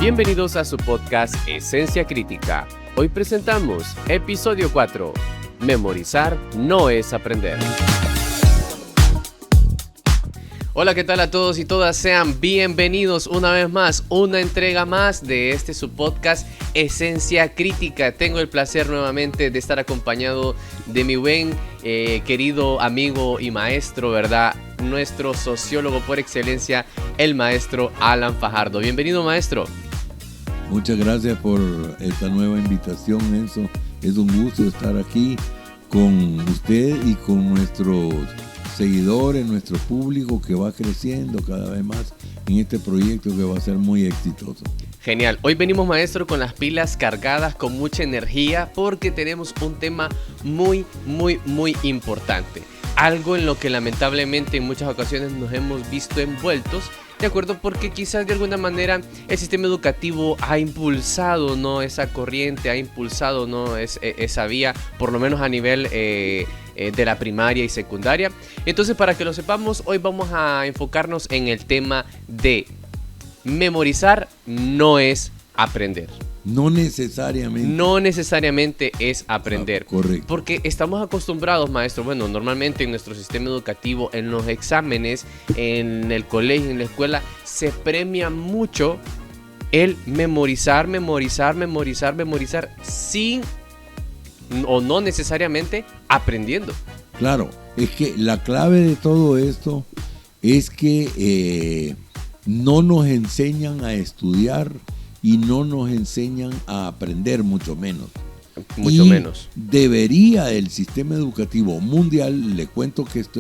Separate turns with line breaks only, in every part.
Bienvenidos a su podcast Esencia Crítica. Hoy presentamos episodio 4. Memorizar no es aprender. Hola, ¿qué tal a todos y todas? Sean bienvenidos una vez más, una entrega más de su podcast Esencia Crítica. Tengo el placer nuevamente de estar acompañado de mi buen querido amigo y maestro, ¿verdad? Nuestro sociólogo por excelencia, el maestro Alan Fajardo. Bienvenido, maestro.
Muchas gracias por esta nueva invitación, Enzo. Es un gusto estar aquí con usted y con nuestros seguidores, nuestro público que va creciendo cada vez más en este proyecto que va a ser muy exitoso.
Genial. Hoy venimos, maestro, con las pilas cargadas, con mucha energía, porque tenemos un tema muy importante. Algo en lo que lamentablemente en muchas ocasiones nos hemos visto envueltos, ¿de acuerdo? Porque quizás de alguna manera el sistema educativo ha impulsado, ¿no?, esa corriente, ha impulsado, ¿no?, esa vía, por lo menos a nivel de la primaria y secundaria. Entonces, para que lo sepamos, hoy vamos a enfocarnos en el tema de memorizar no es aprender.
No necesariamente.
No necesariamente es aprender.
Correcto.
Porque estamos acostumbrados, maestro, bueno, normalmente en nuestro sistema educativo, en los exámenes, en el colegio, en la escuela, se premia mucho el memorizar sin o no necesariamente aprendiendo.
Claro, es que la clave de todo esto es que no nos enseñan a estudiar y no nos enseñan a aprender, mucho menos.
Mucho menos.
Debería el sistema educativo mundial, le cuento que esto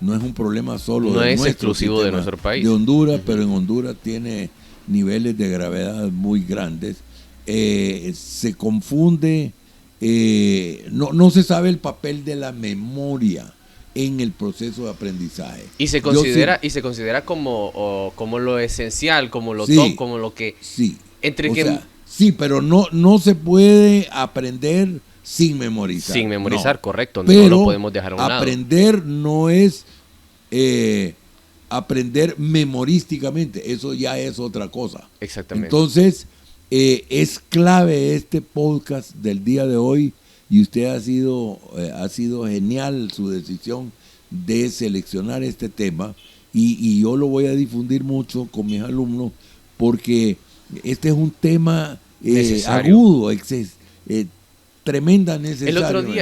no es un problema solo
no
de
es
nuestro
exclusivo de nuestro país.
De Honduras, pero en Honduras tiene niveles de gravedad muy grandes. Se confunde, no se sabe el papel de la memoria en el proceso de aprendizaje.
Y se considera como lo esencial, como lo top, como lo que...
Sí.
Sí,
pero no se puede aprender sin memorizar.
Sin memorizar, no. Correcto,
pero
no lo podemos dejar a un lado.
Aprender no es aprender memorísticamente, eso ya es otra cosa.
Exactamente.
Entonces, es clave este podcast del día de hoy y usted ha sido genial su decisión de seleccionar este tema y yo lo voy a difundir mucho con mis alumnos porque este es un tema agudo, tremenda necesario.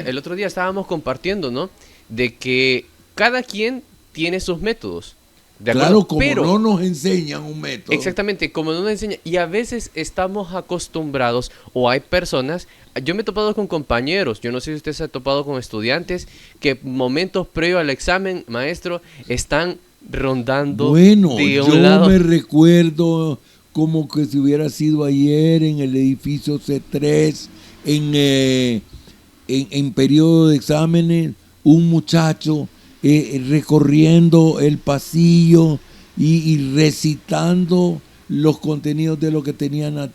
El otro día estábamos compartiendo, ¿no?, de que cada quien tiene sus métodos.
Claro, pero no nos enseñan un método.
Exactamente, como no nos enseñan. Y a veces estamos acostumbrados, o hay personas, yo me he topado con compañeros, yo no sé si usted se ha topado con estudiantes, que momentos previo al examen, maestro, están rondando de un lado.
Yo me recuerdo como que si hubiera sido ayer en el edificio C3, en periodo de exámenes, un muchacho recorriendo el pasillo y recitando los contenidos de lo que tenían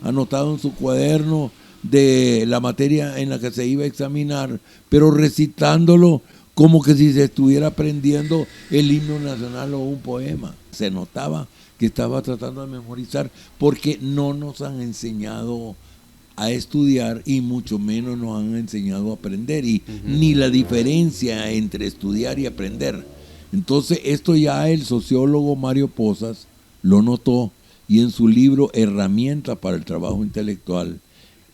anotado en su cuaderno de la materia en la que se iba a examinar, pero recitándolo como que si se estuviera aprendiendo el himno nacional o un poema. Se notaba que estaba tratando de memorizar porque no nos han enseñado a estudiar y mucho menos nos han enseñado a aprender y ni la diferencia entre estudiar y aprender. Entonces esto ya el sociólogo Mario Pozas lo notó y en su libro Herramientas para el Trabajo Intelectual,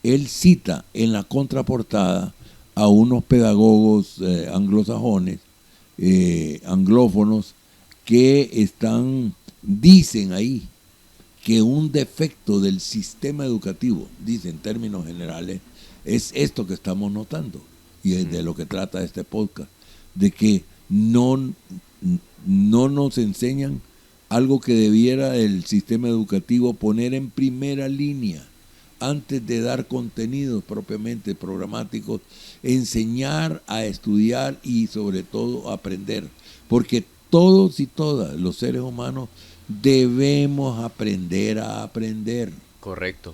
él cita en la contraportada a unos pedagogos anglosajones, anglófonos, que dicen ahí que un defecto del sistema educativo, dice en términos generales, es esto que estamos notando, y es de lo que trata este podcast, de que no nos enseñan algo que debiera el sistema educativo poner en primera línea, antes de dar contenidos propiamente programáticos, enseñar a estudiar y sobre todo aprender, porque todos y todas los seres humanos debemos aprender a aprender.
Correcto.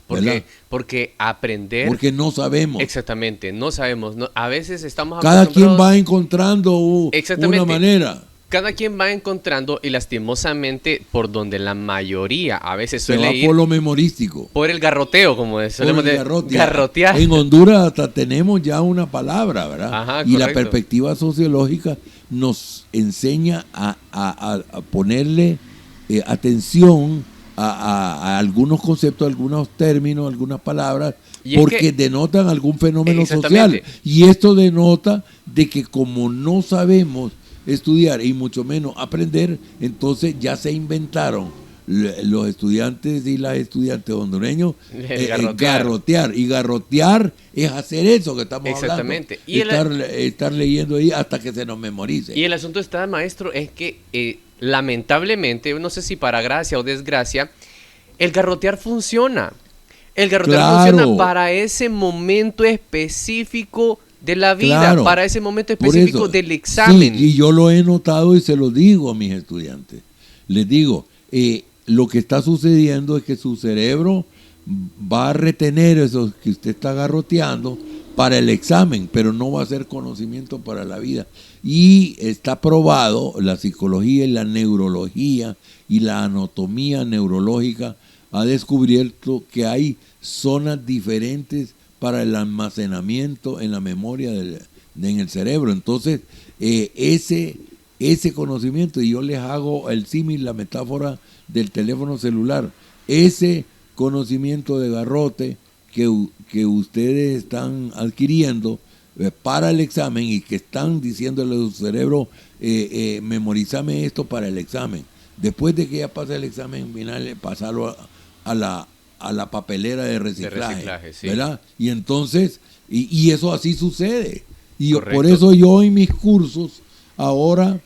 Porque aprender...
Porque no sabemos.
Exactamente, no sabemos. No, a veces estamos
cada quien va encontrando una manera.
cada quien va encontrando y lastimosamente por donde la mayoría a veces
Se
suele
va
ir
por lo memorístico.
por el garroteo, como solemos decir, garrotear.
En Honduras hasta tenemos ya una palabra, ¿verdad?
Ajá,
y la
correcto.
perspectiva sociológica nos enseña a ponerle atención a algunos conceptos, algunos términos, algunas palabras,
Y es
porque
que-
denotan algún fenómeno social.
Exactamente.
Y esto denota de que como no sabemos estudiar y mucho menos aprender, entonces ya se inventaron los estudiantes y las estudiantes hondureños
El garrotear.
garrotear. Y garrotear es hacer eso que estamos
Exactamente.
hablando. Estar leyendo ahí hasta que se nos memorice.
Y el asunto está, maestro, es que lamentablemente, no sé si para gracia o desgracia, el garrotear funciona. El garrotear
Claro.
funciona para ese momento específico de la vida,
Claro.
para ese momento
Por
específico
eso,
del examen.
Sí, y yo lo he notado y se lo digo a mis estudiantes. Les digo, lo que está sucediendo es que su cerebro va a retener eso que usted está garroteando para el examen, pero no va a ser conocimiento para la vida. Y está probado, la psicología y la neurología y la anatomía neurológica ha descubierto que hay zonas diferentes para el almacenamiento en la memoria en el cerebro. Entonces, ese conocimiento, y yo les hago el símil, la metáfora del teléfono celular, ese conocimiento de garrote que ustedes están adquiriendo para el examen y que están diciéndole a su cerebro, memorízame esto para el examen. Después de que ya pase el examen final, pasarlo a la papelera de reciclaje,
sí.
¿verdad? Y entonces, y eso así sucede. Y
Correcto.
por eso yo en mis cursos ahora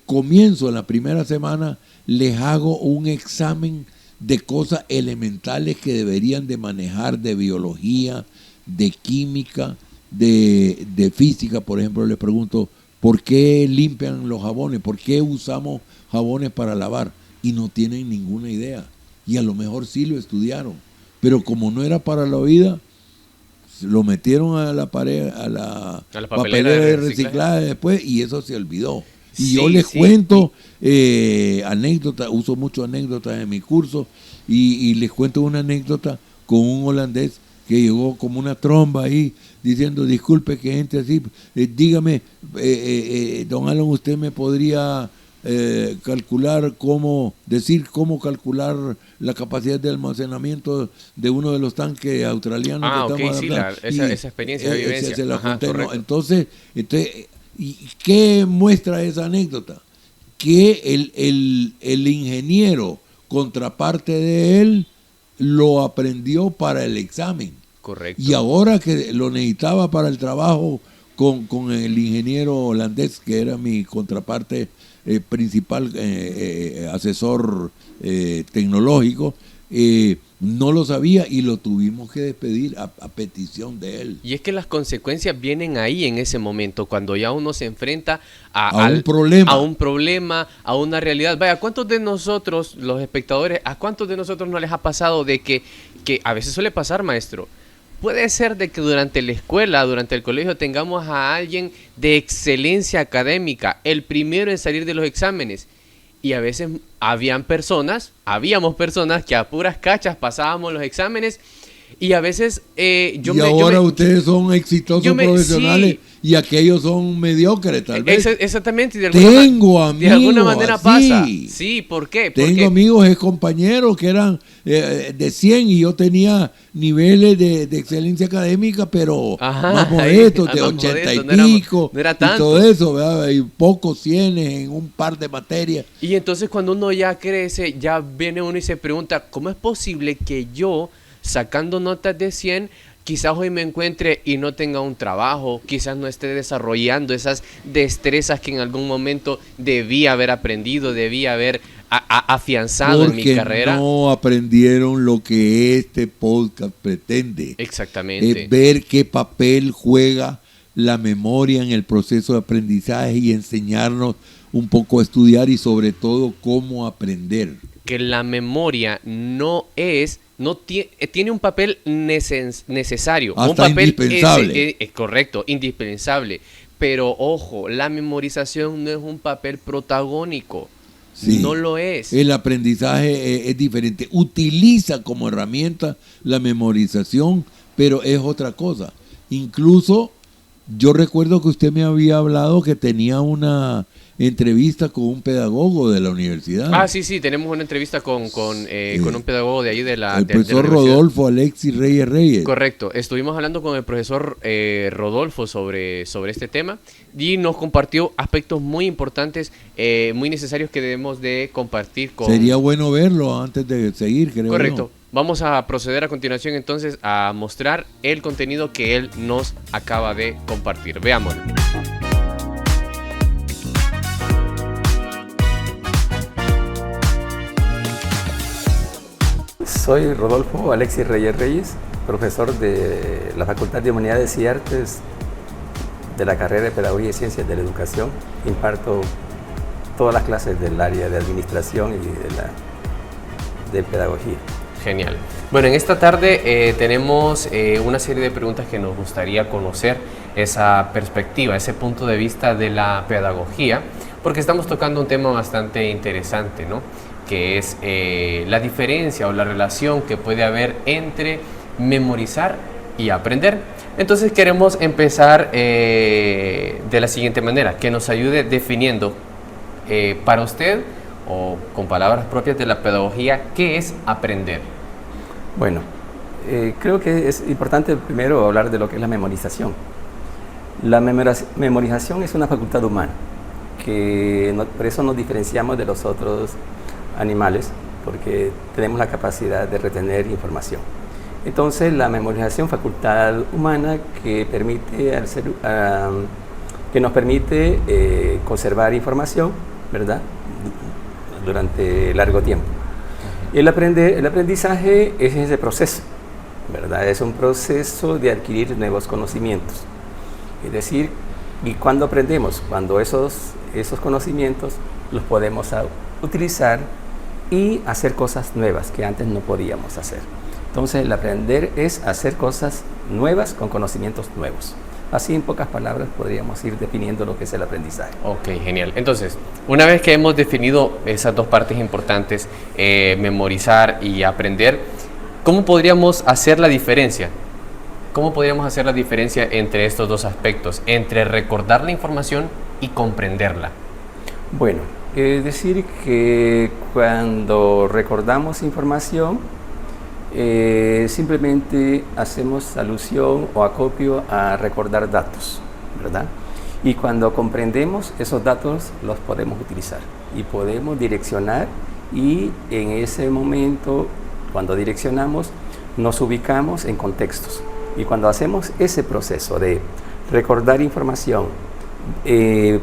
comienzo en la primera semana, les hago un examen de cosas elementales que deberían de manejar, de biología, de química, de física. Por ejemplo, les pregunto, ¿por qué limpian los jabones? ¿Por qué usamos jabones para lavar? Y no tienen ninguna idea. Y a lo mejor sí lo estudiaron, pero como no era para la vida, lo metieron a la pared, a la papelera de reciclaje después, y eso se olvidó. Y
Sí,
yo les
sí.
cuento anécdotas, uso mucho anécdotas en mi curso, y les cuento una anécdota con un holandés que llegó como una tromba ahí, diciendo, disculpe que gente así, dígame, don Alan, usted me podría calcular cómo calcular la capacidad de almacenamiento de uno de los tanques australianos que estamos
Sí,
hablando.
esa experiencia, esa vivencia.
Se la
Ajá,
conté, ¿no?
correcto.
Entonces, ¿y qué muestra esa anécdota? Que el ingeniero, contraparte de él, lo aprendió para el examen.
Correcto.
Y ahora que lo necesitaba para el trabajo con el ingeniero holandés, que era mi contraparte principal, asesor tecnológico, no lo sabía y lo tuvimos que despedir a petición de él.
Y es que las consecuencias vienen ahí en ese momento, cuando ya uno se enfrenta
un problema.
a un problema, a una realidad. Vaya, ¿cuántos de nosotros, los espectadores, a cuántos de nosotros no les ha pasado de que a veces suele pasar, maestro? Puede ser de que durante la escuela, durante el colegio, tengamos a alguien de excelencia académica, el primero en salir de los exámenes. Y a veces habíamos personas que a puras cachas pasábamos los exámenes. Y a veces
ustedes son exitosos profesionales, sí, y aquellos son mediocres, tal vez.
Exactamente.
De alguna
manera
así
pasa. Sí, ¿por qué?
Tengo amigos, compañeros que eran de 100 y yo tenía niveles de excelencia académica, pero más modestos, de 80 y pico,
no era tanto.
Y todo eso, ¿verdad? Y pocos 100 en un par de materias.
Y entonces cuando uno ya crece, ya viene uno y se pregunta, ¿cómo es posible que yo, sacando notas de 100, quizás hoy me encuentre y no tenga un trabajo, quizás no esté desarrollando esas destrezas que en algún momento debía haber aprendido, debía haber afianzado en mi carrera?
No aprendieron lo que este podcast pretende.
Exactamente.
Ver qué papel juega la memoria en el proceso de aprendizaje y enseñarnos un poco a estudiar y sobre todo cómo aprender.
Que la memoria tiene un papel necesario,
hasta
un papel
indispensable.
Correcto, indispensable, Pero ojo, la memorización no es un papel protagónico.
Sí.
No lo es.
El aprendizaje es diferente. Utiliza como herramienta la memorización, pero es otra cosa. Incluso yo recuerdo que usted me había hablado que tenía una entrevista con un pedagogo de la universidad.
Ah, sí, tenemos una entrevista con un pedagogo de ahí de la
el
de la
profesor
universidad.
Rodolfo Alexis Reyes.
Correcto, estuvimos hablando con el profesor Rodolfo sobre este tema y nos compartió aspectos muy importantes, muy necesarios que debemos de compartir con...
Sería bueno verlo antes de seguir, creo.
Correcto.
Yo.
Vamos a proceder a continuación entonces a mostrar el contenido que él nos acaba de compartir. Veámoslo.
Soy Rodolfo Alexis Reyes, profesor de la Facultad de Humanidades y Artes de la carrera de Pedagogía y Ciencias de la Educación. Imparto todas las clases del área de administración y de pedagogía.
Genial. Bueno, en esta tarde tenemos una serie de preguntas que nos gustaría conocer esa perspectiva, ese punto de vista de la pedagogía, porque estamos tocando un tema bastante interesante, ¿no? Que es la diferencia o la relación que puede haber entre memorizar y aprender. Entonces queremos empezar de la siguiente manera, que nos ayude definiendo para usted, o con palabras propias de la pedagogía, ¿qué es aprender?
Bueno, creo que es importante primero hablar de lo que es la memorización. La memorización es una facultad humana, que por eso nos diferenciamos de los otros animales, porque tenemos la capacidad de retener información. Entonces, la memorización, facultad humana que nos permite conservar información, ¿verdad?, durante largo tiempo. El aprendizaje es ese proceso, ¿verdad? Es un proceso de adquirir nuevos conocimientos. Es decir, ¿y cuándo aprendemos? Cuando esos conocimientos los podemos utilizar y hacer cosas nuevas que antes no podíamos hacer. Entonces, el aprender es hacer cosas nuevas con conocimientos nuevos. Así, en pocas palabras, podríamos ir definiendo lo que es el aprendizaje.
Ok, genial. Entonces, una vez que hemos definido esas dos partes importantes, memorizar y aprender, ¿cómo podríamos hacer la diferencia? ¿Cómo podríamos hacer la diferencia entre estos dos aspectos, entre recordar la información y comprenderla?
Bueno, es decir que cuando recordamos información, simplemente hacemos alusión o acopio a recordar datos, ¿verdad? Y cuando comprendemos esos datos los podemos utilizar y podemos direccionar, y en ese momento, cuando direccionamos, nos ubicamos en contextos. Y cuando hacemos ese proceso de recordar información,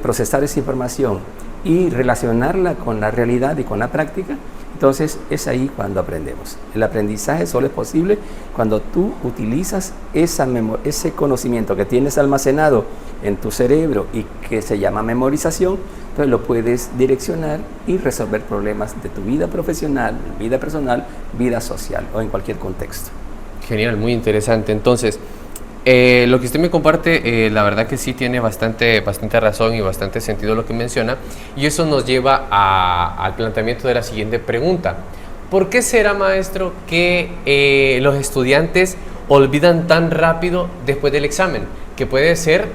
procesar esa información y relacionarla con la realidad y con la práctica, entonces es ahí cuando aprendemos. El aprendizaje solo es posible cuando tú utilizas ese conocimiento que tienes almacenado en tu cerebro y que se llama memorización. Entonces lo puedes direccionar y resolver problemas de tu vida profesional, vida personal, vida social o en cualquier contexto.
Genial, muy interesante. Entonces, lo que usted me comparte, la verdad que sí tiene bastante razón y bastante sentido lo que menciona, y eso nos lleva al planteamiento de la siguiente pregunta. ¿Por qué será, maestro, que los estudiantes olvidan tan rápido después del examen? Que puede ser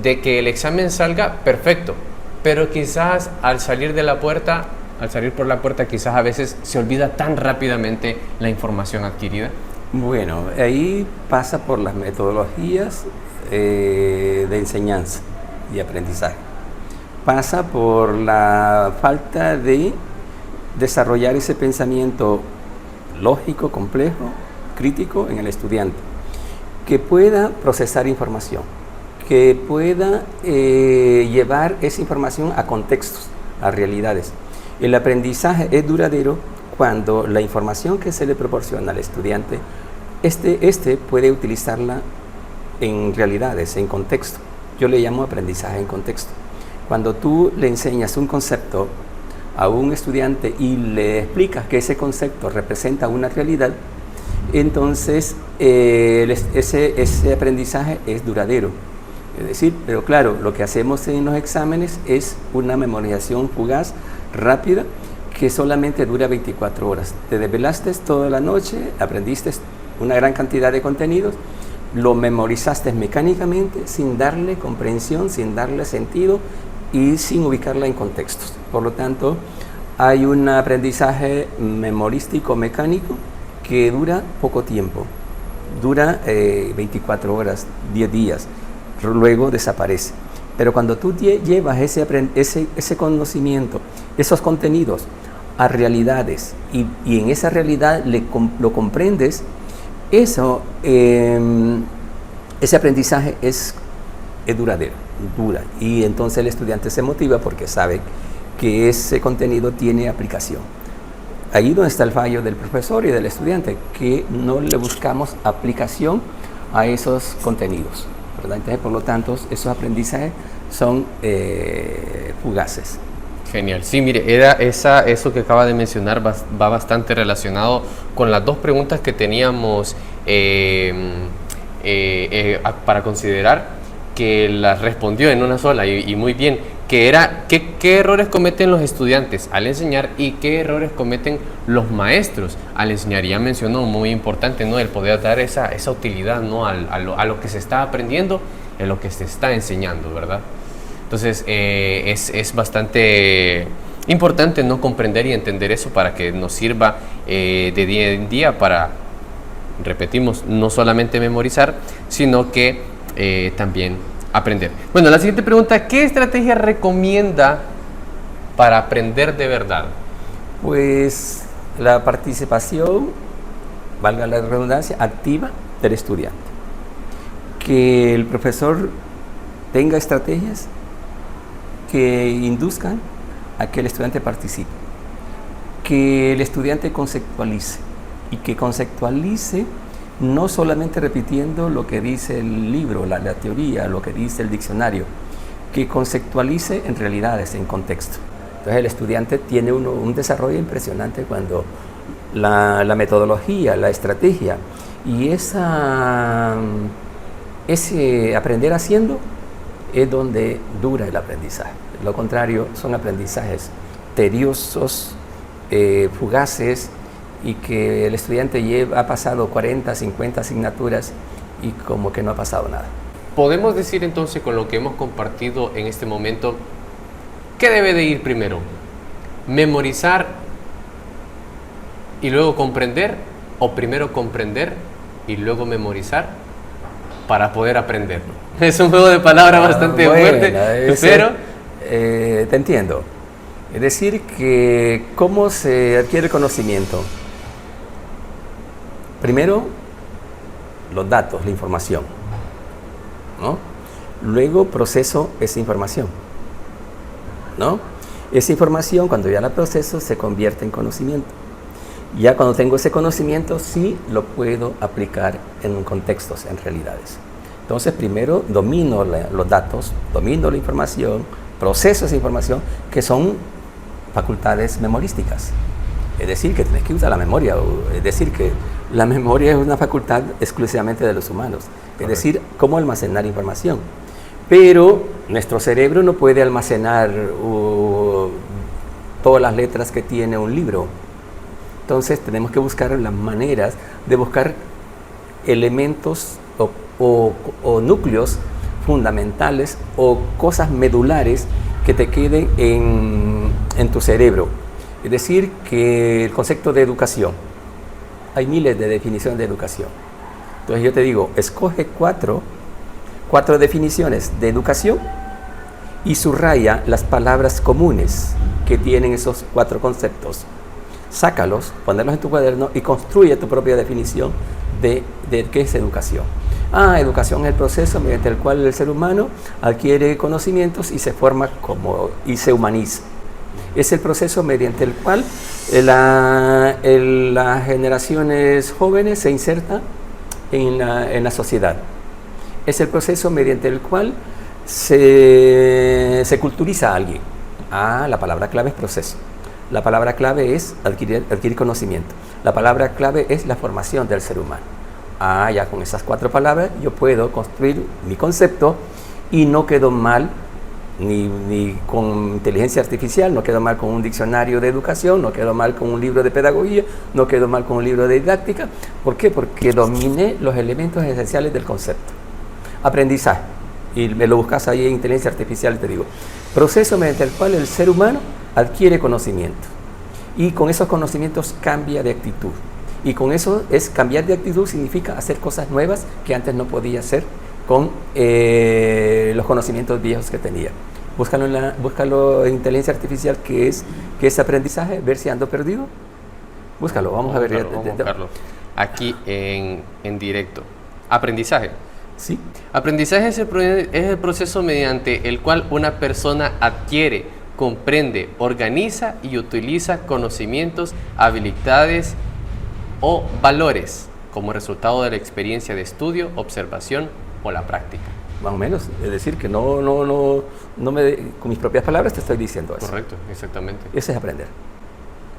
de que el examen salga perfecto, pero quizás al salir por la puerta, quizás a veces se olvida tan rápidamente la información adquirida.
Bueno, ahí pasa por las metodologías de enseñanza y aprendizaje. Pasa por la falta de desarrollar ese pensamiento lógico, complejo, crítico en el estudiante, que pueda procesar información, que pueda llevar esa información a contextos, a realidades. El aprendizaje es duradero cuando la información que se le proporciona al estudiante, este puede utilizarla en realidades, en contexto. Yo le llamo aprendizaje en contexto. Cuando tú le enseñas un concepto a un estudiante y le explicas que ese concepto representa una realidad, entonces ese aprendizaje es duradero. Es decir, pero claro, lo que hacemos en los exámenes es una memorización fugaz, rápida, que solamente dura 24 horas. Te desvelaste toda la noche, aprendiste una gran cantidad de contenidos, lo memorizaste mecánicamente, sin darle comprensión, sin darle sentido y sin ubicarla en contextos. Por lo tanto, hay un aprendizaje memorístico mecánico que dura poco tiempo, dura 24 horas, 10 días, luego desaparece. Pero cuando tú llevas ese conocimiento, esos contenidos a realidades y en esa realidad lo comprendes, ese aprendizaje es duradero, dura, y entonces el estudiante se motiva porque sabe que ese contenido tiene aplicación. Ahí donde está el fallo del profesor y del estudiante, que no le buscamos aplicación a esos contenidos, ¿verdad? Entonces, por lo tanto, esos aprendizajes son fugaces.
Genial. Sí, mire, eso que acaba de mencionar va bastante relacionado con las dos preguntas que teníamos para considerar, que las respondió en una sola y muy bien, que era ¿qué errores cometen los estudiantes al enseñar y qué errores cometen los maestros al enseñar? Y ya mencionó, muy importante, ¿no?, el poder dar esa utilidad, ¿no?, a lo que se está aprendiendo, en lo que se está enseñando, ¿verdad? Entonces es bastante importante no comprender y entender eso para que nos sirva de día en día para, repetimos, no solamente memorizar, sino que también aprender. Bueno, la siguiente pregunta: ¿qué estrategia recomienda para aprender de verdad?
Pues la participación, valga la redundancia, activa del estudiante. Que el profesor tenga estrategias que induzcan a que el estudiante participe, que el estudiante conceptualice, y que conceptualice no solamente repitiendo lo que dice el libro, la teoría, lo que dice el diccionario, que conceptualice en realidades, en contexto. Entonces el estudiante tiene un desarrollo impresionante cuando la metodología, la estrategia y ese aprender haciendo es donde dura el aprendizaje. Lo contrario, son aprendizajes tediosos, fugaces, y que el estudiante ha pasado 40, 50 asignaturas y como que no ha pasado nada.
Podemos decir entonces, con lo que hemos compartido en este momento, ¿qué debe de ir primero? ¿Memorizar y luego comprender? ¿O primero comprender y luego memorizar para poder aprender? Es un juego de palabras bastante fuerte, pero...
te entiendo. Es decir, que ¿cómo se adquiere conocimiento? Primero, los datos, la información, ¿no? Luego proceso esa información, ¿no? Esa información, cuando ya la proceso, se convierte en conocimiento. Ya cuando tengo ese conocimiento, sí lo puedo aplicar en contextos, en realidades. Entonces, primero domino los datos, domino la información, proceso esa información, que son facultades memorísticas. Es decir, que tienes que usar la memoria, es decir, que la memoria es una facultad exclusivamente de los humanos, es decir, cómo almacenar información. Pero nuestro cerebro no puede almacenar todas las letras que tiene un libro. Entonces tenemos que buscar las maneras de buscar elementos o núcleos fundamentales o cosas medulares que te queden en tu cerebro. Es decir, que el concepto de educación, hay miles de definiciones de educación. Entonces yo te digo, escoge cuatro definiciones de educación y subraya las palabras comunes que tienen esos 4 conceptos. Sácalos, ponerlos en tu cuaderno y construye tu propia definición de qué es educación. Educación es el proceso mediante el cual el ser humano adquiere conocimientos y se forma y se humaniza. Es el proceso mediante el cual las generaciones jóvenes se insertan en la sociedad. Es el proceso mediante el cual se culturiza a alguien. La palabra clave es proceso. La palabra clave es adquirir conocimiento. La palabra clave es la formación del ser humano. Ya con esas 4 palabras yo puedo construir mi concepto Y no quedó mal ni con inteligencia artificial, no quedó mal con un diccionario de educación, no quedó mal con un libro de pedagogía, no quedó mal con un libro de didáctica. ¿Por qué? Porque dominé los elementos esenciales del concepto. Aprendizaje, y me lo buscas ahí en inteligencia artificial, te digo, proceso mediante el cual el ser humano adquiere conocimiento y con esos conocimientos cambia de actitud. Y con eso cambiar de actitud significa hacer cosas nuevas que antes no podía hacer con los conocimientos viejos que tenía. Búscalo en inteligencia artificial, que es aprendizaje, ver si ando perdido. Búscalo, vamos a ver.
Vamos a buscarlo. Aquí en directo. Aprendizaje.
Sí.
Aprendizaje es el proceso mediante el cual una persona adquiere, comprende, organiza y utiliza conocimientos, habilidades o valores como resultado de la experiencia de estudio, observación o la práctica.
Más o menos, es decir, que no con mis propias palabras te estoy diciendo eso.
Correcto, exactamente.
Ese es aprender.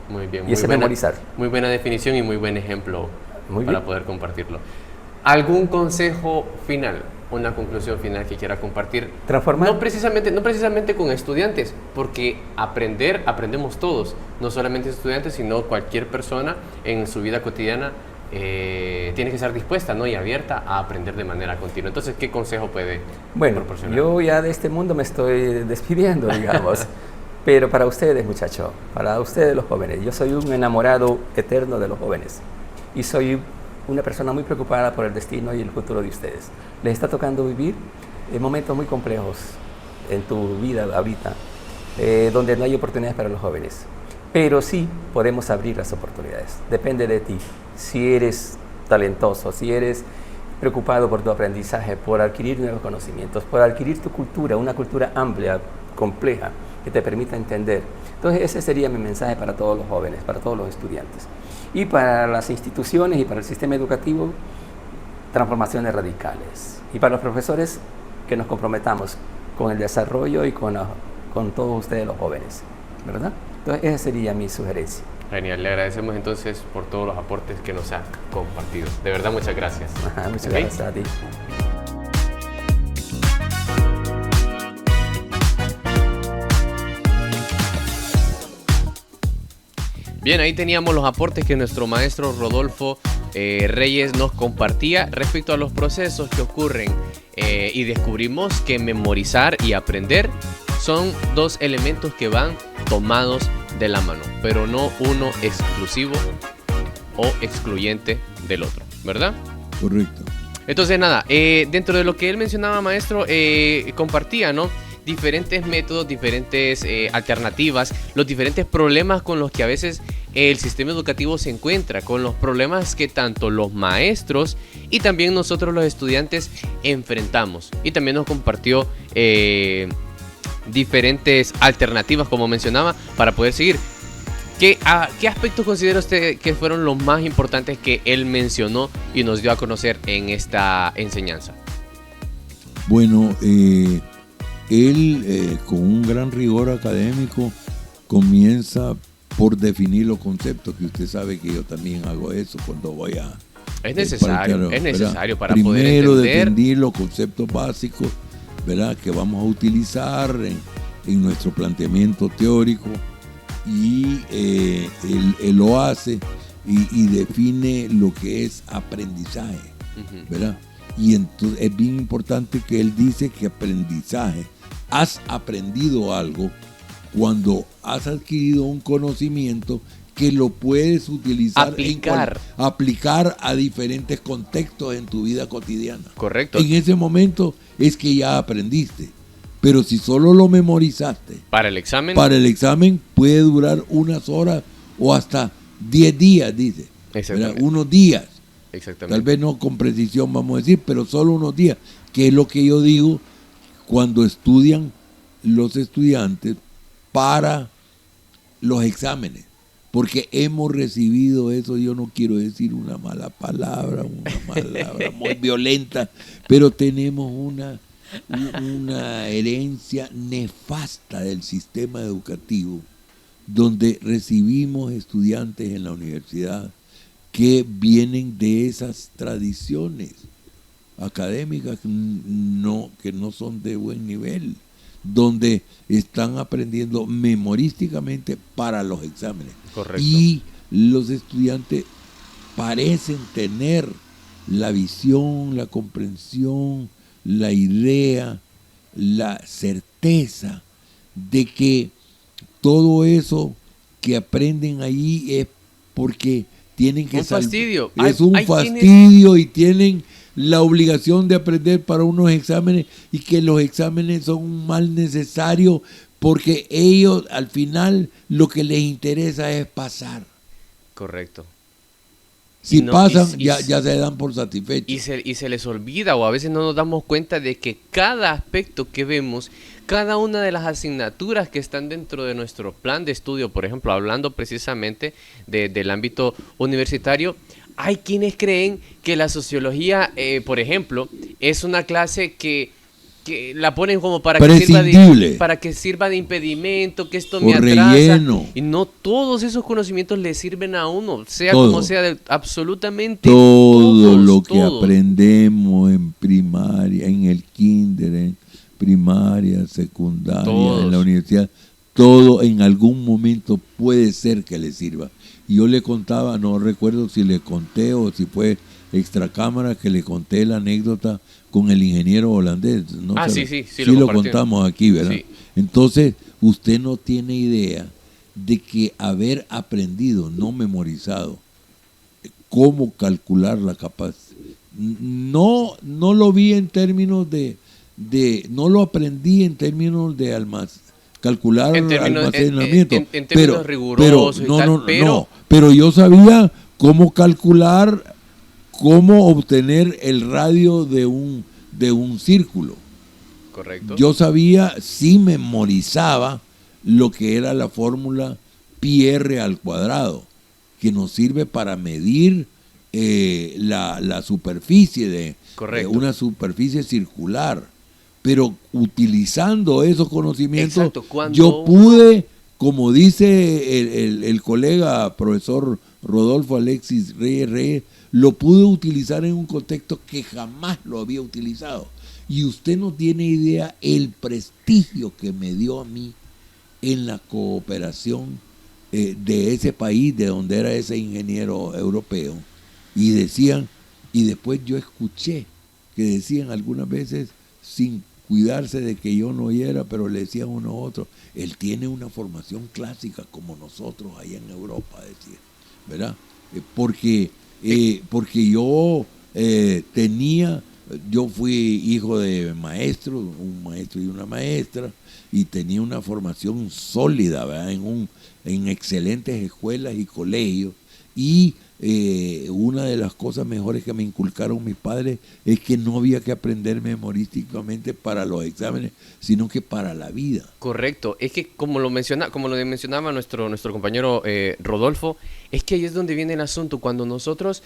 Muy bien.
Y ese es memorizar.
Muy buena definición y muy buen ejemplo
Muy
para
bien.
poder compartirlo. ¿Algún consejo final, una conclusión final que quiera compartir?
Transformar.
No precisamente con estudiantes, porque aprendemos todos, no solamente estudiantes, sino cualquier persona en su vida cotidiana tiene que estar dispuesta, ¿no?, y abierta a aprender de manera continua. Entonces, ¿qué consejo puede proporcionar?
Yo ya de este mundo me estoy despidiendo, digamos. Pero para ustedes, muchachos, para ustedes los jóvenes, yo soy un enamorado eterno de los jóvenes y soy una persona muy preocupada por el destino y el futuro de ustedes. Les está tocando vivir momentos muy complejos en tu vida ahorita, donde no hay oportunidades para los jóvenes. Pero sí podemos abrir las oportunidades. Depende de ti. Si eres talentoso, si eres preocupado por tu aprendizaje, por adquirir nuevos conocimientos, por adquirir tu cultura, una cultura amplia, compleja, que te permita entender. Entonces ese sería mi mensaje para todos los jóvenes, para todos los estudiantes. Y para las instituciones y para el sistema educativo, transformaciones radicales. Y para los profesores, que nos comprometamos con el desarrollo y con todos ustedes los jóvenes, ¿verdad? Entonces esa sería mi sugerencia.
Genial, le agradecemos entonces por todos los aportes que nos ha compartido. De verdad, muchas gracias.
Muchas gracias a ti.
Bien, ahí teníamos los aportes que nuestro maestro Rodolfo Reyes nos compartía respecto a los procesos que ocurren y descubrimos que memorizar y aprender son dos elementos que van tomados de la mano, pero no uno exclusivo o excluyente del otro, ¿verdad?
Correcto.
Entonces nada, dentro de lo que él mencionaba, maestro, compartía, ¿no?, diferentes métodos, diferentes alternativas, los diferentes problemas con los que a veces el sistema educativo se encuentra, con los problemas que tanto los maestros y también nosotros los estudiantes enfrentamos. Y también nos compartió diferentes alternativas, como mencionaba, para poder seguir. ¿Qué aspectos considera usted que fueron los más importantes que él mencionó y nos dio a conocer en esta enseñanza?
Bueno, él con un gran rigor académico comienza por definir los conceptos, que usted sabe que yo también hago eso cuando voy a...
Es necesario para
primero
poder entender.
definir los conceptos básicos, ¿verdad?, que vamos a utilizar en nuestro planteamiento teórico, y él lo hace y define lo que es aprendizaje, ¿verdad? Y entonces es bien importante que él dice que aprendizaje, has aprendido algo cuando has adquirido un conocimiento que lo puedes utilizar, aplicar a diferentes contextos en tu vida cotidiana.
Correcto.
En ese momento es que ya aprendiste. Pero si solo lo memorizaste
para el examen
puede durar unas horas o hasta 10 días, dice.
Exactamente.
Unos días.
Exactamente.
Tal vez no con precisión vamos a decir, pero solo unos días, que es lo que yo digo cuando estudian los estudiantes para los exámenes. Porque hemos recibido eso, yo no quiero decir una mala palabra muy violenta, pero tenemos una herencia nefasta del sistema educativo, donde recibimos estudiantes en la universidad que vienen de esas tradiciones. académicas que no son de buen nivel, donde están aprendiendo memorísticamente para los exámenes.
Correcto.
Y los estudiantes parecen tener la visión, la comprensión, la idea, la certeza de que todo eso que aprenden ahí es porque tienen que
un fastidio.
Es un fastidio y tienen la obligación de aprender para unos exámenes y que los exámenes son un mal necesario porque ellos al final lo que les interesa es pasar.
Correcto.
Si pasan, ya se dan por satisfechos.
Y se les olvida, o a veces no nos damos cuenta de que cada aspecto que vemos, cada una de las asignaturas que están dentro de nuestro plan de estudio, por ejemplo, hablando precisamente del ámbito universitario, hay quienes creen que la sociología, por ejemplo, es una clase que la ponen como para que sirva de impedimento, que esto me atrasa.
Relleno.
Y no todos esos conocimientos le sirven a uno, sea
todo.
como sea, absolutamente
todo
todos,
lo que aprendemos en primaria, en el kinder, en primaria, secundaria,
todos.
En la universidad, todo en algún momento puede ser que le sirva. Y yo le contaba, no recuerdo si le conté o si fue extracámara, que le conté la anécdota con el ingeniero holandés. ¿No?
Sí
lo contamos aquí, ¿verdad?
Sí.
Entonces, usted no tiene idea de que haber aprendido, no memorizado, cómo calcular la capacidad. No lo vi en términos no lo aprendí en términos de calcular almacenamiento.
En términos rigurosos
pero yo sabía cómo calcular, cómo obtener el radio de un círculo.
Correcto.
Yo sabía, sí memorizaba lo que era la fórmula πr², que nos sirve para medir la superficie de una superficie circular. Pero utilizando esos conocimientos, yo pude, como dice el colega profesor Rodolfo Alexis Reyes, lo pude utilizar en un contexto que jamás lo había utilizado. Y usted no tiene idea el prestigio que me dio a mí en la cooperación de ese país, de donde era ese ingeniero europeo. Y decían, y después yo escuché que decían algunas veces, sin cuidarse de que yo no oyera, pero le decían uno a otro, él tiene una formación clásica como nosotros allá en Europa, decía, ¿verdad? Porque yo fui hijo de maestro, un maestro y una maestra, y tenía una formación sólida, ¿verdad? En excelentes escuelas y colegios, y una de las cosas mejores que me inculcaron mis padres es que no había que aprender memorísticamente para los exámenes, sino que para la vida.
Correcto, es que como lo mencionaba nuestro compañero Rodolfo, es que ahí es donde viene el asunto, cuando nosotros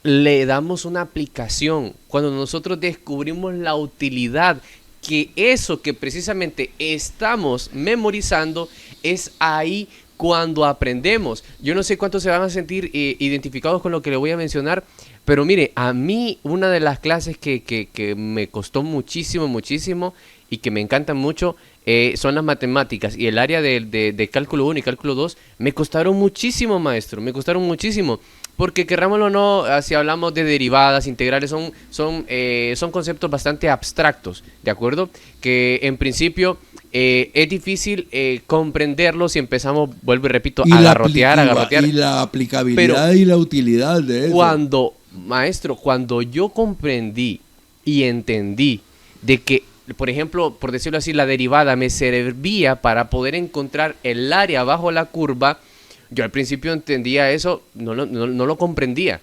le damos una aplicación, cuando nosotros descubrimos la utilidad que eso que precisamente estamos memorizando, es ahí cuando aprendemos. Yo no sé cuántos se van a sentir identificados con lo que le voy a mencionar, pero mire, a mí una de las clases que me costó muchísimo y que me encantan mucho son las matemáticas, y el área de cálculo 1 y cálculo 2 me costaron muchísimo, maestro, me costaron muchísimo, porque querrámoslo o no, si hablamos de derivadas, integrales, son conceptos bastante abstractos, ¿de acuerdo? Que en principio es difícil comprenderlo si empezamos, vuelvo y repito, a garrotear.
Y la aplicabilidad y la utilidad de eso.
Cuando yo comprendí y entendí de que, por ejemplo, por decirlo así, la derivada me servía para poder encontrar el área bajo la curva, yo al principio entendía eso, no lo comprendía.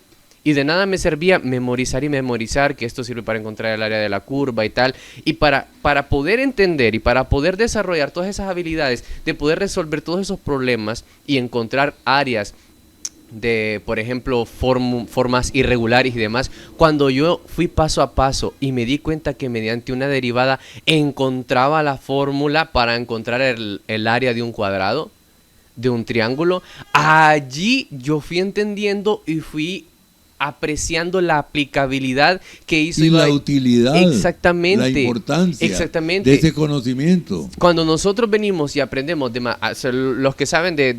Y de nada me servía memorizar que esto sirve para encontrar el área de la curva y tal. Y para poder entender y para poder desarrollar todas esas habilidades, de poder resolver todos esos problemas y encontrar áreas de, por ejemplo, formas irregulares y demás, cuando yo fui paso a paso y me di cuenta que mediante una derivada encontraba la fórmula para encontrar el área de un cuadrado, de un triángulo, allí yo fui entendiendo y fui apreciando la aplicabilidad que hizo
y la utilidad,
exactamente,
la importancia
exactamente
de ese conocimiento.
Cuando nosotros venimos y aprendemos los que saben de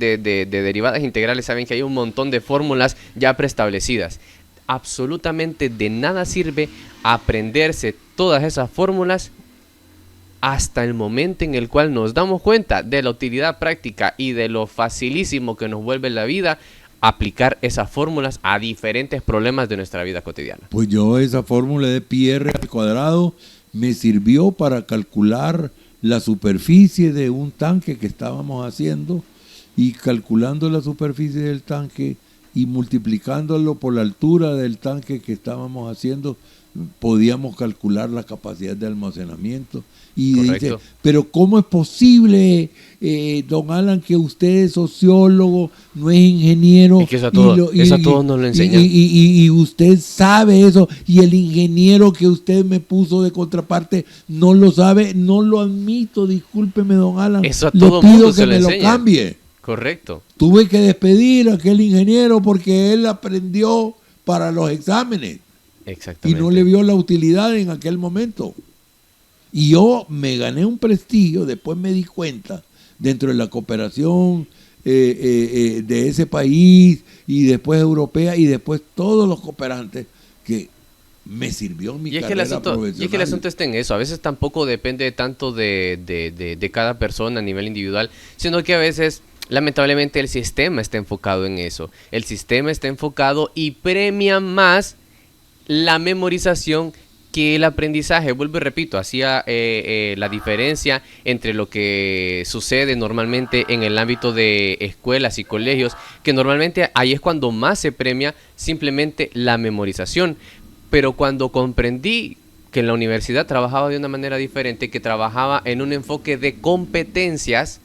derivadas integrales saben que hay un montón de fórmulas ya preestablecidas. Absolutamente de nada sirve aprenderse todas esas fórmulas hasta el momento en el cual nos damos cuenta de la utilidad práctica y de lo facilísimo que nos vuelve la vida aplicar esas fórmulas a diferentes problemas de nuestra vida cotidiana.
Pues yo esa fórmula de pi r al cuadrado me sirvió para calcular la superficie de un tanque que estábamos haciendo, y calculando la superficie del tanque y multiplicándolo por la altura del tanque que estábamos haciendo, podíamos calcular la capacidad de almacenamiento. Y
correcto.
dice, pero ¿cómo es posible, don Alan, que usted es sociólogo, no es ingeniero?
Y que eso a todos nos lo enseñan.
Y usted sabe eso, y el ingeniero que usted me puso de contraparte no lo sabe. No lo admito, discúlpeme, don Alan.
Eso a
le
todo
pido
mundo
que
se lo
me lo
enseña.
cambie.
Correcto.
Tuve que despedir a aquel ingeniero porque él aprendió para los exámenes. Y
Exactamente.
no le vio la utilidad en aquel momento. Y yo me gané un prestigio, después me di cuenta, dentro de la cooperación de ese país, y después europea, y después todos los cooperantes, que me sirvió mi carrera profesional.
Y es que el asunto está en eso. A veces tampoco depende tanto de cada persona a nivel individual, sino que a veces, lamentablemente, el sistema está enfocado en eso. El sistema está enfocado y premia más la memorización que el aprendizaje. Vuelvo y repito, hacía la diferencia entre lo que sucede normalmente en el ámbito de escuelas y colegios, que normalmente ahí es cuando más se premia simplemente la memorización. Pero cuando comprendí que en la universidad trabajaba de una manera diferente, que trabajaba en un enfoque de competencias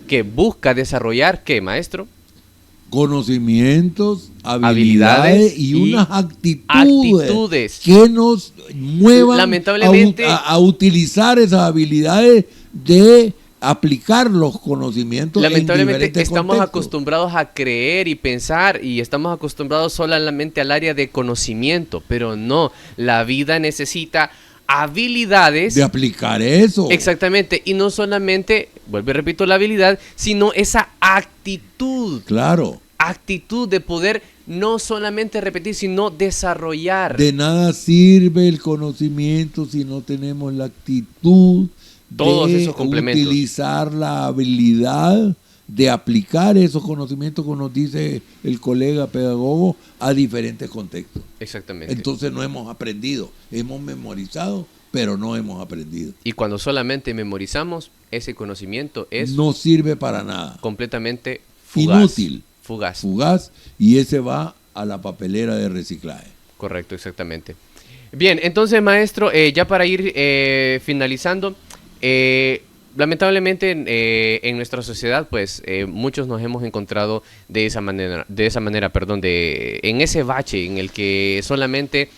que busca desarrollar, ¿qué, maestro?
Conocimientos, habilidades y unas actitudes que nos muevan
lamentablemente
a utilizar esas habilidades de aplicar los conocimientos.
Lamentablemente
en
estamos
contextos.
acostumbrados a creer y pensar, y estamos acostumbrados solamente al área de conocimiento, pero no, la vida necesita habilidades
de aplicar eso.
Exactamente, y no solamente, vuelvo y repito, la habilidad, sino esa actitud.
Claro.
Actitud de poder no solamente repetir, sino desarrollar.
De nada sirve el conocimiento si no tenemos la actitud
Todos
de
esos complementos.
utilizar la habilidad de aplicar esos conocimientos, como nos dice el colega pedagogo, a diferentes contextos.
Exactamente.
Entonces no hemos aprendido, hemos memorizado, pero no hemos aprendido.
Y cuando solamente memorizamos, ese conocimiento es
no sirve para nada.
Completamente fugaz.
Inútil.
Fugaz.
Y ese va a la papelera de reciclaje.
Correcto, exactamente. Bien, entonces, maestro, ya para ir finalizando, lamentablemente en nuestra sociedad, pues muchos nos hemos encontrado en ese bache en el que solamente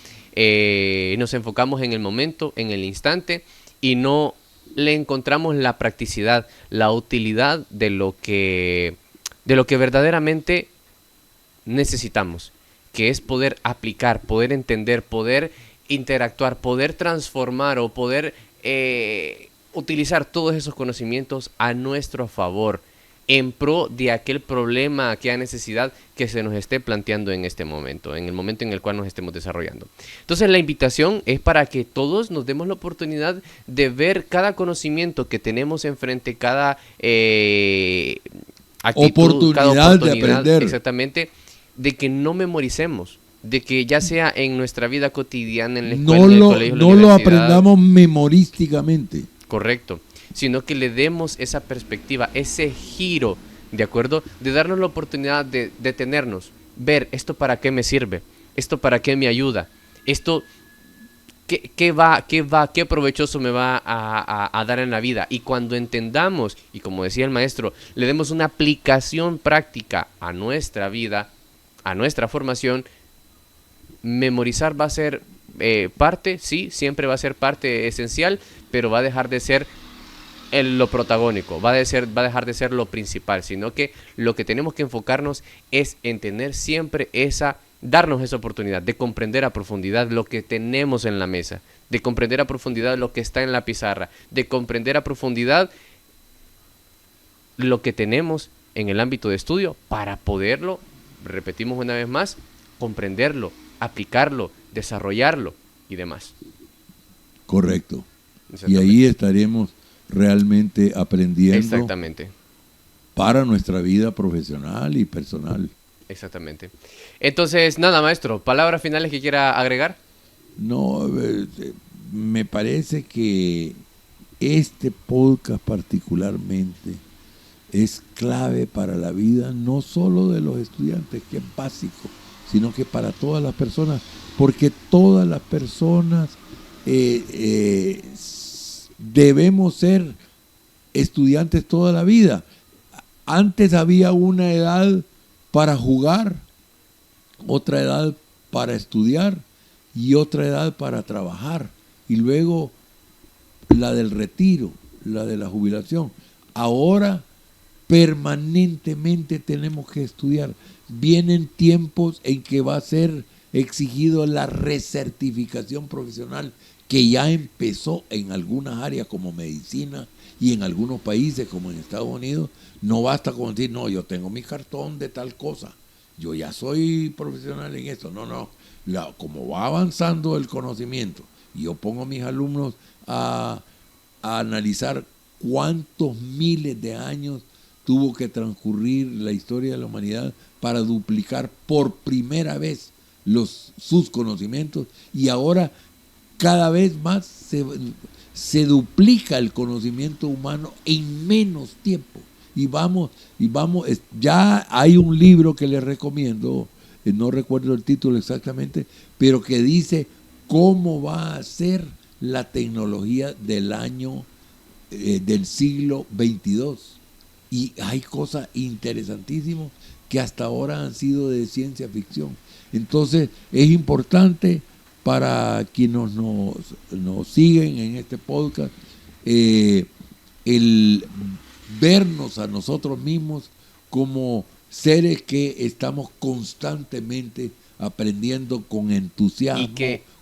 nos enfocamos en el momento, en el instante, y no le encontramos la practicidad, la utilidad de lo que verdaderamente necesitamos, que es poder aplicar, poder entender, poder interactuar, poder transformar o poder utilizar todos esos conocimientos a nuestro favor, en pro de aquel problema, aquella necesidad que se nos esté planteando en este momento, en el momento en el cual nos estemos desarrollando. Entonces la invitación es para que todos nos demos la oportunidad de ver cada conocimiento que tenemos enfrente, cada
oportunidad de aprender.
Exactamente, de que no memoricemos, de que ya sea en nuestra vida cotidiana, en la escuela, en el colegio,
no lo aprendamos memorísticamente.
Correcto, sino que le demos esa perspectiva, ese giro, ¿de acuerdo? De darnos la oportunidad de detenernos, ver esto para qué me sirve, esto para qué me ayuda, esto qué provechoso me va a dar en la vida. Y cuando entendamos, y como decía el maestro, le demos una aplicación práctica a nuestra vida, a nuestra formación, memorizar va a ser parte, sí, siempre va a ser parte esencial, pero va a dejar de ser lo protagónico, va a dejar de ser lo principal, sino que lo que tenemos que enfocarnos es en tener siempre esa darnos esa oportunidad de comprender a profundidad lo que tenemos en la mesa, de comprender a profundidad lo que está en la pizarra, de comprender a profundidad lo que tenemos en el ámbito de estudio para poderlo, repetimos una vez más, comprenderlo, aplicarlo, desarrollarlo y demás.
Correcto. Y ahí estaremos realmente aprendiendo.
Exactamente.
Para nuestra vida profesional y personal.
Exactamente. Entonces, nada, maestro, palabras finales que quiera agregar.
No, me parece que este podcast particularmente es clave para la vida, no solo de los estudiantes, que es básico, sino que para todas las personas, porque todas las personas debemos ser estudiantes toda la vida. Antes había una edad para jugar, otra edad para estudiar y otra edad para trabajar. Y luego la del retiro, la de la jubilación. Ahora permanentemente tenemos que estudiar. Vienen tiempos en que va a ser exigido la recertificación profesional, que ya empezó en algunas áreas como medicina y en algunos países como en Estados Unidos. No basta con decir, no, yo tengo mi cartón de tal cosa, yo ya soy profesional en esto. No. Como va avanzando el conocimiento, y yo pongo a mis alumnos a analizar cuántos miles de años tuvo que transcurrir la historia de la humanidad para duplicar por primera vez sus conocimientos, y ahora cada vez más se duplica el conocimiento humano en menos tiempo. Y vamos, ya hay un libro que les recomiendo, no recuerdo el título exactamente, pero que dice cómo va a ser la tecnología del año, del siglo 22. Y hay cosas interesantísimas que hasta ahora han sido de ciencia ficción. Entonces es importante para quienes nos siguen en este podcast, el vernos a nosotros mismos como seres que estamos constantemente aprendiendo con entusiasmo,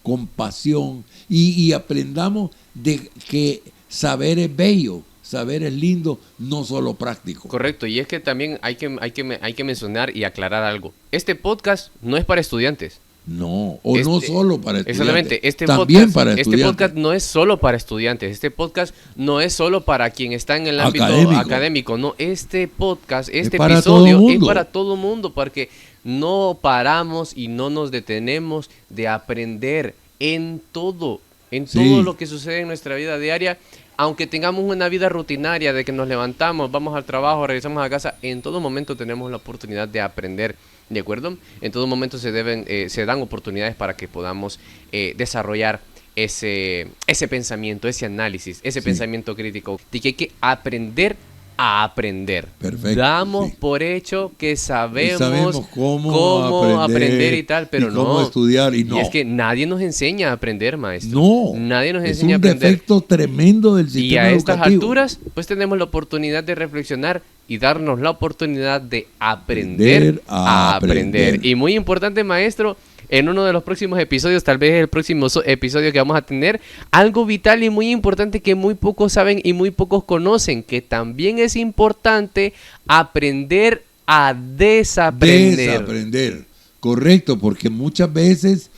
con pasión, y aprendamos de que saber es bello, saber es lindo, no solo práctico.
Correcto, y es que también hay que mencionar y aclarar algo. Este podcast no es para estudiantes.
No, no solo para estudiantes.
Exactamente,
también para estudiantes.
Este podcast no es solo para estudiantes, este podcast no es solo para quien está en el ámbito académico, no, este podcast, este episodio es para todo mundo, porque no paramos y no nos detenemos de aprender en todo lo que sucede en nuestra vida diaria. Aunque tengamos una vida rutinaria de que nos levantamos, vamos al trabajo, regresamos a casa, en todo momento tenemos la oportunidad de aprender, ¿de acuerdo? En todo momento se dan oportunidades para que podamos desarrollar ese pensamiento, ese análisis, ese pensamiento crítico, de que hay que aprender a aprender.
Perfecto.
Damos por hecho que sabemos cómo aprender y tal, pero
cómo estudiar y no.
Y es que nadie nos enseña a aprender, maestro.
No.
Nadie nos enseña a aprender.
Es un defecto tremendo del sistema educativo.
Y a estas alturas, pues tenemos la oportunidad de reflexionar y darnos la oportunidad de aprender a aprender. Y muy importante, maestro, en uno de los próximos episodios, tal vez el próximo episodio que vamos a tener, algo vital y muy importante que muy pocos saben y muy pocos conocen, que también es importante aprender a desaprender.
Desaprender, correcto, porque muchas veces,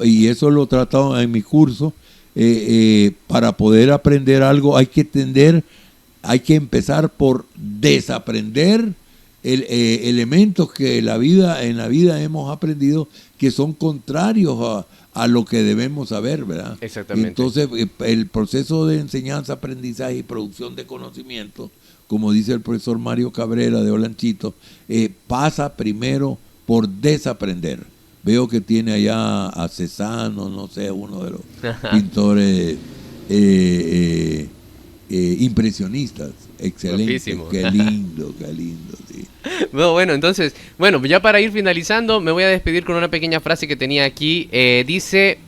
y eso lo he tratado en mi curso, para poder aprender algo hay que empezar por desaprender elementos que en la vida hemos aprendido que son contrarios a lo que debemos saber, ¿verdad?
Exactamente.
Entonces, el proceso de enseñanza, aprendizaje y producción de conocimiento, como dice el profesor Mario Cabrera de Olanchito, pasa primero por desaprender. Veo que tiene allá a Cézanne, no sé, uno de los pintores impresionistas. Excelente.
Guapísimo.
Qué lindo, sí.
Bueno, entonces, ya para ir finalizando, me voy a despedir con una pequeña frase que tenía aquí. Dice,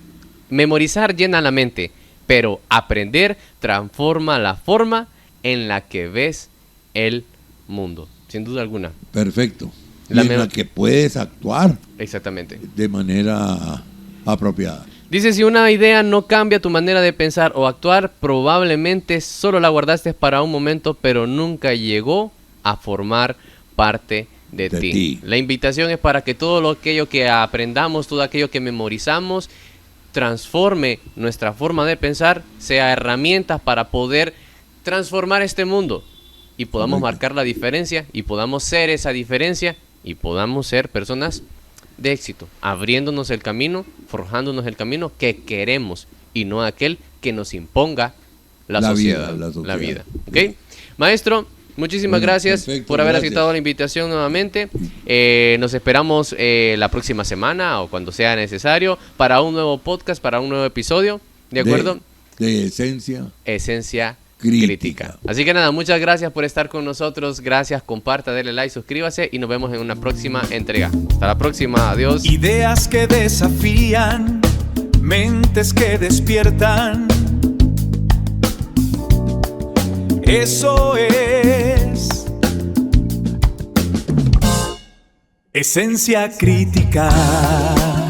memorizar llena la mente, pero aprender transforma la forma en la que ves el mundo. Sin duda alguna.
Perfecto. y en la que puedes actuar
Exactamente.
de manera apropiada.
Dice, si una idea no cambia tu manera de pensar o actuar, probablemente solo la guardaste para un momento, pero nunca llegó a formar parte de ti. La invitación es para que todo aquello que aprendamos, todo aquello que memorizamos, transforme nuestra forma de pensar, sea herramientas para poder transformar este mundo y podamos marcar la diferencia y podamos ser esa diferencia y podamos ser personas de éxito, abriéndonos el camino, forjándonos el camino que queremos y no aquel que nos imponga la sociedad. Vida. ¿Okay? Maestro, muchísimas gracias por haber aceptado la invitación nuevamente. Nos esperamos la próxima semana o cuando sea necesario para un nuevo podcast, para un nuevo episodio. ¿De acuerdo?
De Esencia Crítica.
Así que nada, muchas gracias por estar con nosotros. Gracias, comparta, denle like, suscríbase y nos vemos en una próxima entrega. Hasta la próxima, adiós.
Ideas que desafían, mentes que despiertan. Eso es Esencia Crítica.